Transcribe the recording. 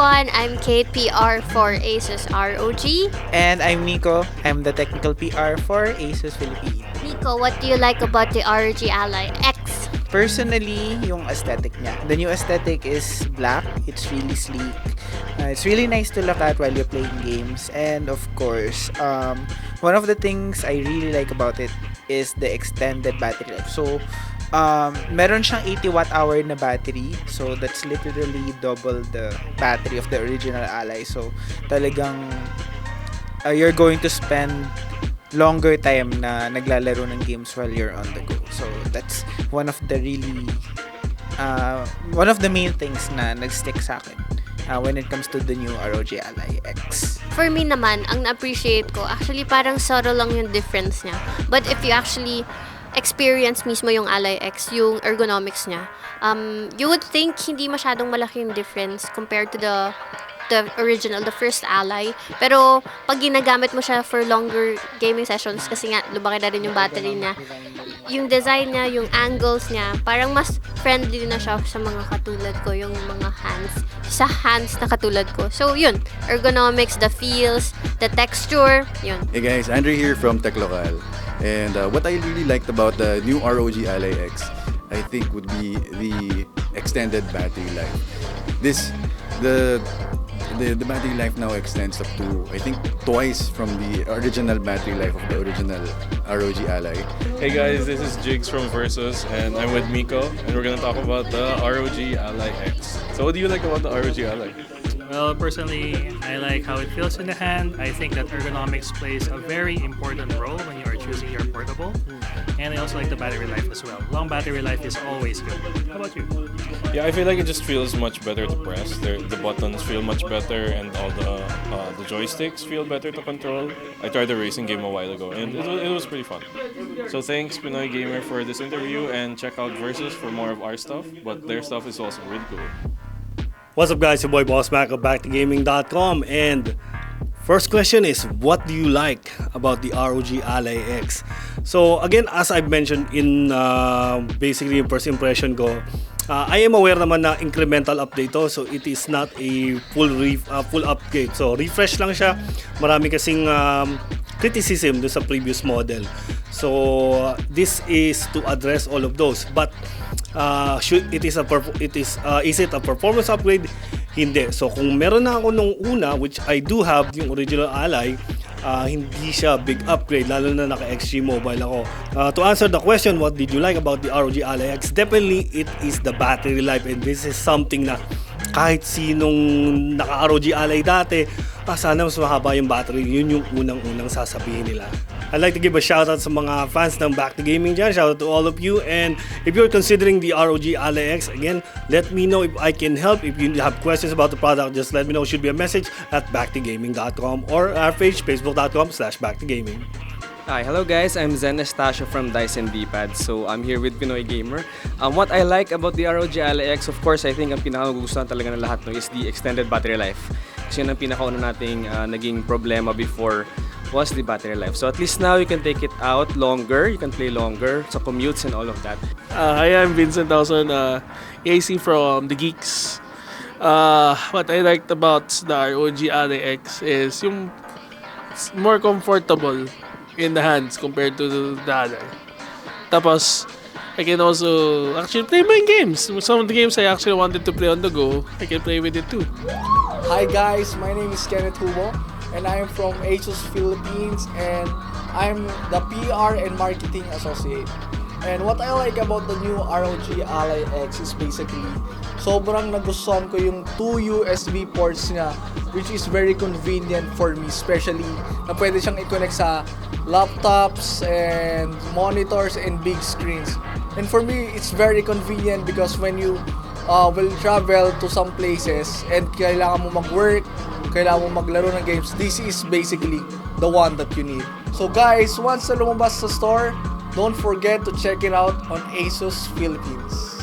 everyone, I'm Kate, PR for ASUS ROG. And I'm Mikko. I'm the technical PR for ASUS Philippines. Nikko, what do you like about the ROG Ally X? Personally, yung aesthetic niya. The new aesthetic is black. It's really sleek. It's really nice to look at while you're playing games. And of course, one of the things I really like about it is the extended battery life. So, meron siyang 80 watt-hour na battery. So, that's literally double the battery of the original Ally. So, talagang you're going to spend longer time na naglalaro ng games while you're on the go. So, that's one of the main things na nag-stick sa akin when it comes to the new ROG Ally X. For me naman, ang na-appreciate ko, actually parang subtle lang yung difference niya. But if you actually experience mismo yung Ally X, yung ergonomics niya, you would think hindi masyadong malaki yung difference compared to the original, the first Ally. Pero pag ginagamit mo siya for longer gaming sessions, kasi nga lumaki na rin yung battery niya, yung design niya, yung angles niya, parang mas friendly na siya sa mga katulad ko, yung mga hands na katulad ko. So yun, ergonomics, the feels, the texture, yun. Hey guys, Andre here from TechLokal. And what I really liked about the new ROG Ally X, I think, would be the extended battery life. The battery life now extends up to, I think, twice from the original battery life of the original ROG Ally. Hey guys, this is Jigs from VRSUS, and I'm with Mikko, and we're gonna talk about the ROG Ally X. So what do you like about the ROG Ally? Well, personally, I like how it feels in the hand. I think that ergonomics plays a very important role when you are choosing your portable. And I also like the battery life as well. Long battery life is always good. How about you? Yeah, I feel like it just feels much better to press. The buttons feel much better, and all the joysticks feel better to control. I tried the racing game a while ago, and it was pretty fun. So thanks Pinoygamer for this interview, and check out VRSUS for more of our stuff. But their stuff is also really cool. What's up guys, your boy BossMac of Back2Gaming.com, and first question is, what do you like about the ROG Ally X? So again, as I've mentioned in basically yung first impression ko, I am aware naman na incremental update to, so it is not a full upgrade. So refresh lang siya. Marami kasing criticism do sa previous model. So this is to address all of those. But is it a performance upgrade? Hindi. So kung meron na ako nung una, which I do have, yung original Ally, hindi siya big upgrade, lalo na naka-XG mobile ako. To answer the question, what did you like about the ROG Ally X? Definitely, it is the battery life, and this is something na kahit sinong naka-ROG Ally dati, sana mas mahaba yung battery. Yun yung unang-unang sasabihin nila. I'd like to give a shout out sa mga fans ng Back2Gaming dyan. Shout out to all of you. And if you're considering the ROG Ally X, again, let me know if I can help. If you have questions about the product, just let me know. Shoot me a message at Back2Gaming.com or our page, Facebook.com/Back2Gaming. Hi, hello guys, I'm Estacio from Dice and D-Pad. So I'm here with Pinoygamer. What I like about the ROG Ally X, of course, I think ang pinakagustuhan talaga ng lahat no, is the extended battery life. Kasi yun ang pinakauna nating naging problema before was the battery life. So at least now you can take it out longer, you can play longer, so commutes and all of that. Hi, I'm Vincent Haoson, AC from DaGeeks. What I liked about the ROG Ally X is yung more comfortable in the hands compared to the other. Tapos, I can also actually play my games. Some of the games I actually wanted to play on the go, I can play with it too. Hi guys, my name is Kenneth, and I am from ASUS Philippines, and I'm the PR and Marketing Associate. And what I like about the new ROG Ally X is basically, sobrang nagustuhan ko yung 2 USB ports niya, which is very convenient for me, especially na pwede siyang i-connect sa laptops and monitors and big screens. And for me, it's very convenient because when you will travel to some places and kailangan mo mag-work, kailangan mo maglaro ng games, this is basically the one that you need. So guys, once na lumabas sa store, don't forget to check it out on ASUS Philippines.